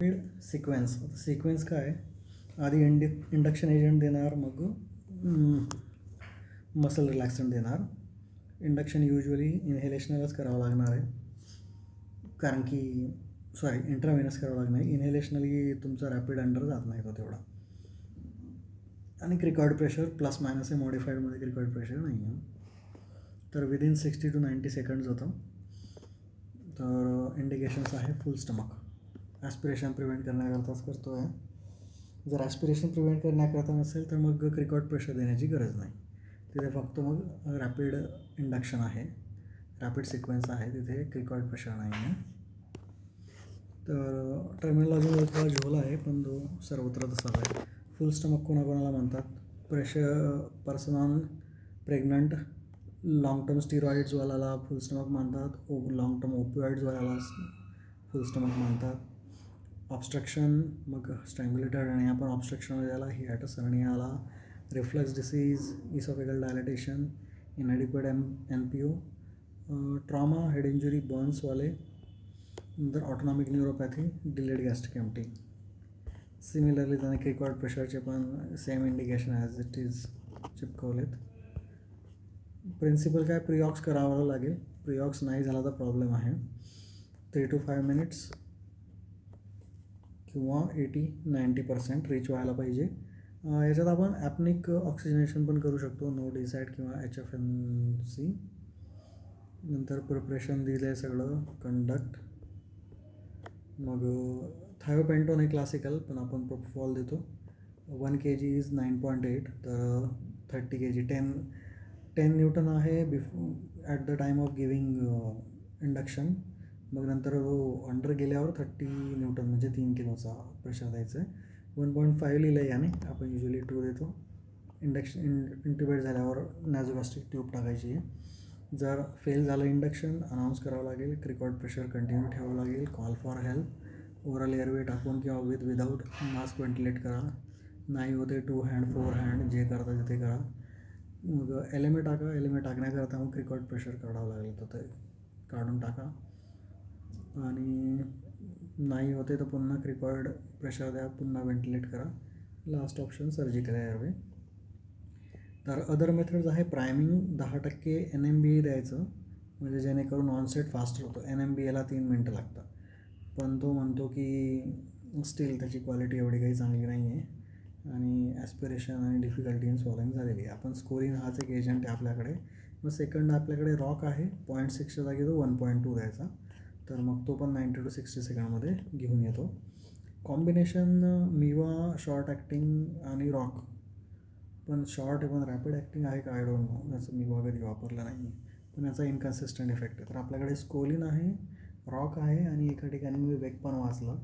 Sequence काय आहे, आधी इंडक्शन एजंट देणार, मग मसल रिलॅक्संट देणार. इंडक्शन युजली इनहेलेशनलच करावं लागणार आहे, कारण की इंट्राव्हेनस करावं लागणार आहे. इनहेलेशनली तुमचा रॅपिड अंडर जात नाही तो तेवढा. आणि क्रिकॉइड प्रेशर प्लस मायनस आहे, मॉडिफाईडमध्ये क्रिकॉइड प्रेशर नाही आहे. तर विदिन 60 to 90 सेकंड्स होतं. तर इंडिकेशन्स आहे फुल स्टमक. ॲस्पिरेशन प्रिव्हेंट करण्याकरताच करतो आहे. जर ॲस्पिरेशन प्रिव्हेंट करण्याकरता नसेल तर मग क्रिकॉइड प्रेशर देण्याची गरज नाही. तिथे फक्त मग रॅपिड इंडक्शन आहे, रॅपिड सिक्वेन्स आहे, तिथे क्रिकॉइड प्रेशर नाही आहे. तर टर्मिनॉलॉजी थोडा झोल आहे, पण तो सर्वत्र तसाच आहे. फुल स्टमक कोणाकोणाला म्हणतात? Person on pregnant, long term स्टिरॉइड्सवाल्याला फुल स्टमक म्हणतात, लॉंग टर्म ओपिओइड्सवाल्याला फुल स्टमक म्हणतात. ऑब्स्ट्रक्शन, मग स्ट्रँग्युलेटेड आणि आपण ऑब्स्ट्रक्शनमध्ये आला, हियाटस हर्निया आला, reflux disease, oesophageal dilatation, inadequate NPO, trauma, head injury, बर्न्सवाले, नंतर autonomic neuropathy, delayed gastric empty. Similarly त्याने क्रिकॉइड प्रेशरचे पण same indication as it is चिपकवलेत. प्रिन्सिपल काय, प्रिऑक्स करावं लागेल. प्रिऑक्स नाही झाला तर प्रॉब्लेम आहे. 3 to 5 मिनिट्स किंवा 80-90% रीच व्हायला पाहिजे. याच्यात आपण ॲपनिक ऑक्सिजनेशन पण करू शकतो, नो डिसाईड किंवा HFNC. नंतर प्रिपरेशन दिलं आहे सगळं, कंडक्ट. मग थायोपेंटोन आहे क्लासिकल, पण आपण प्रोपोफॉल देतो. 1 kg इज 9.8, तर 30 kg 10 न्यूटन आहे at the time of giving induction. मग नंतर अंडर गेल्यावर 30 न्यूटन म्हणजे 3 किलोचा प्रेशर द्यायचं आहे. 1.5 लिहिलं आहे याने, आपण युजली 2 देतो. इंट्युबेट झाल्यावर नॅझोगॅस्ट्रिक ट्यूब टाकायची आहे. जर फेल झालं इंडक्शन, अनाऊन्स करावं लागेल, क्रिकॉइड प्रेशर कंटिन्यू ठेवावं लागेल, call for help, oral airway टाकून किंवा विदाऊट मास्क व्हेंटिलेट करा. नाही होते 2 हँड 4 हँड, जे करता ते करा. मग LMA टाका. LMA टाकण्याकरता मग क्रिकॉइड प्रेशर काढावं लागेल, तर ते काढून टाका. आणि नाही होते तर पुन्हा क्रिकॉइड प्रेशर द्या, पुन्हा व्हेंटिलेट करा. Last option surgical airway. तर अदर मेथड्स आहे, प्रायमिंग 10% NMBA द्यायचं, म्हणजे जेणेकरून ऑनसेट फास्ट होतं. NMBAला 3 मिनटं लागतात, पण तो म्हणतो की स्टील त्याची क्वालिटी एवढी काही चांगली नाही आहे आणि ॲस्पिरेशन आणि डिफिकल्टी इन स्वॉलिंग झालेली आहे. आपण स्कोरिन हाच एक एजंट आहे आपल्याकडे. मग सेकंड आपल्याकडे रॉक आहे, 0.6च्या जागी तो 1.2 द्यायचा, तर मग तो पण 90 to 60 सेकंडमध्ये घेऊन येतो. कॉम्बिनेशन मिवा, शॉर्ट ॲक्टिंग आणि रॉक, पण शॉर्ट पण रॅपिड ॲक्टिंग आहे का आय डोंट नो, याचं मी कधी वापरलं नाही, पण याचा इनकन्सिस्टंट इफेक्ट आहे. तर आपल्याकडे स्कोलिन आहे, रॉक आहे, आणि एका ठिकाणी मी वेग पण वाचला,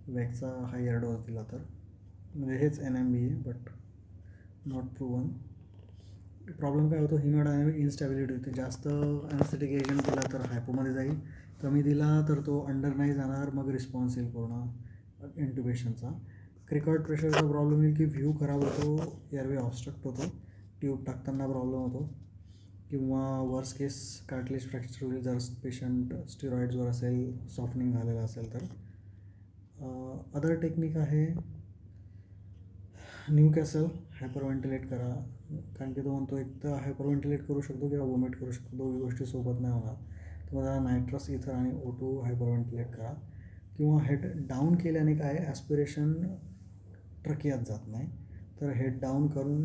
वेगचा हायर डोस दिला तर, म्हणजे हेच NMBA but not proven. Problem काय होतो, हिमोडायनॅमिक इन्स्टॅबिलिटी होते. जास्त ॲनेस्थेटिक एजंट दिला तर हायपोमध्ये जाईल, कमी दिला तर तो अंडर नाही जाणार, मग रिस्पॉन्स येईल पूर्ण इंट्युबेशनचा. क्रिकॉइड प्रेशरचा प्रॉब्लेम येईल की व्ह्यू खराब होतो, एअरवे ऑब्स्ट्रक्ट होतो, ट्यूब टाकताना प्रॉब्लेम होतो, किंवा वर्स्ट केस कार्टिलेज फ्रॅक्चर होईल जर पेशंट स्टिरॉइड्सवर असेल, सॉफ्टनिंग झालेलं असेल तर. अदर टेक्निक आहे न्यूकॅसल, हायपरव्हेंटिलेट करा, कारण की तो म्हणतो एक तर हायपरव्हेंटिलेट करू शकतो किंवा वोमिट करू शकतो, दोन्ही गोष्टी सोबत नाही होणार. तर मला नायट्रस इथर आणि O2 हायपरव्हेंटिलेट करा. किंवा हेड डाऊन केल्याने काय, ॲस्पिरेशन ट्रकियात जात नाही, तर हेड डाऊन करून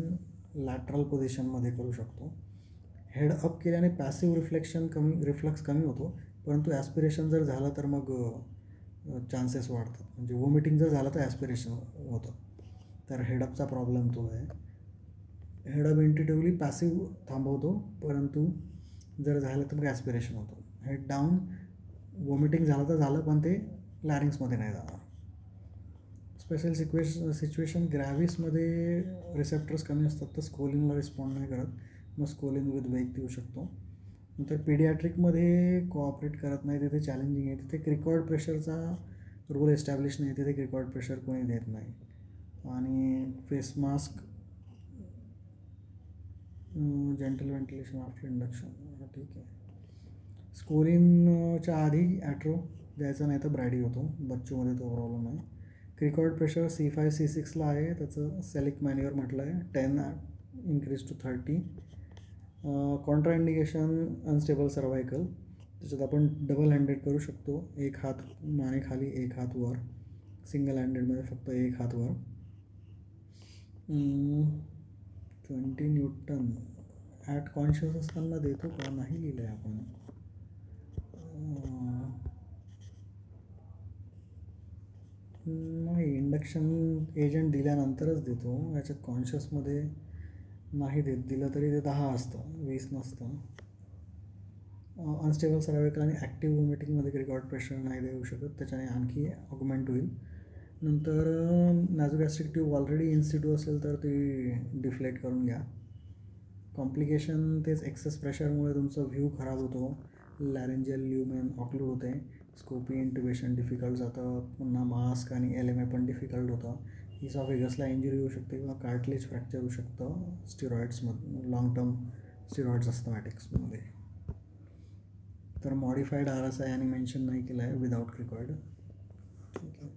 लॅटरल पोझिशनमध्ये करू शकतो. हेड अप केल्याने पॅसिव्ह रिफ्लक्स कमी होतो, परंतु ॲस्पिरेशन जर झालं तर मग चान्सेस वाढतात, म्हणजे वोमिटिंग जर झालं तर ॲस्पिरेशन होतं. तर हेडअपचा प्रॉब्लेम तो आहे. हेडअप इंट्युटिव्हली पॅसिव्ह थांबवतो, परंतु जर झालं तर मग ॲस्पिरेशन होतं. हेड डाऊन वॉमिटिंग झालं तर झालं, पण ते लॅरिंग्समध्ये नाही जाणार. स्पेशल सिच्युएशन ग्रॅव्हिसमध्ये रिसेप्टर्स कमी असतात, तर स्कोलिनला रिस्पॉन्ड नाही करत, मग स्कोलिन विथ वेग देऊ शकतो. नंतर पीडियाट्रिकमध्ये कोऑपरेट करत नाही, तिथे चॅलेंजिंग आहे. तिथे क्रिकॉइड प्रेशरचा रूल एस्टॅब्लिश नाही, तिथे क्रिकॉइड प्रेशर कोणी देत नाही. आणि face mask, gentle ventilation after induction, ठीक आहे. स्कोलिनच्या आधी ॲट्रो, द्यायचा नाही तर ब्रॅडी होतो. बच्चूमध्ये तो प्रॉब्लेम आहे. क्रिकॉइड प्रेशर C5 C6ला आहे. त्याचं सेलिक मॅन्युअर म्हटलं आहे 10 increase to 30. Contraindication unstable cervical. त्याच्यात आपण डबल हँडेड करू शकतो. एक हात मानेखाली एक हात वर. सिंगल हँडेडमध्ये फक्त एक हात वर. 20 न्यूटन ॲट कॉन्शियस असताना देतो का नाही लिहिलं आहे आपण. नाही, इंडक्शन एजंट दिल्यानंतरच देतो. याच्यात कॉन्शियसमध्ये नाही दिलं तरी ते 10 असतं, 20 नसतं. अनस्टेबल सर्वायकल आणि ॲक्टिव्ह वॉमिटिंगमध्ये क्रिकॉइड प्रेशर नाही देऊ शकत. त्याच्याने आणखी ऑगमेंट होईल. नंतर नॅझोगॅस्ट्रिक ट्यूब ऑलरेडी इन्सिटू असेल तर ती डिफ्लेट करून घ्या. कॉम्प्लिकेशन तेच एक्सेस प्रेशरमुळे तुमचा व्ह्यू खराब होतो. लॅरेंजियल ल्युमेन ऑक्लूड होते. स्कोपी इंट्युबेशन डिफिकल्ट जातं. पुन्हा मास्क आणि LMA पण डिफिकल्ट होतं. इसॉफेगसला इंजुरी होऊ शकते किंवा कार्टिलेज फ्रॅक्चर होऊ शकतं स्टिरॉइड्समध्ये, लॉंग टर्म स्टिरॉइड्स अस्थमॅटिक्समध्ये. तर मॉडिफाईड RSI यांनी मेन्शन नाही केलं आहे विदाउट क्रिकॉइड. ठीक आहे.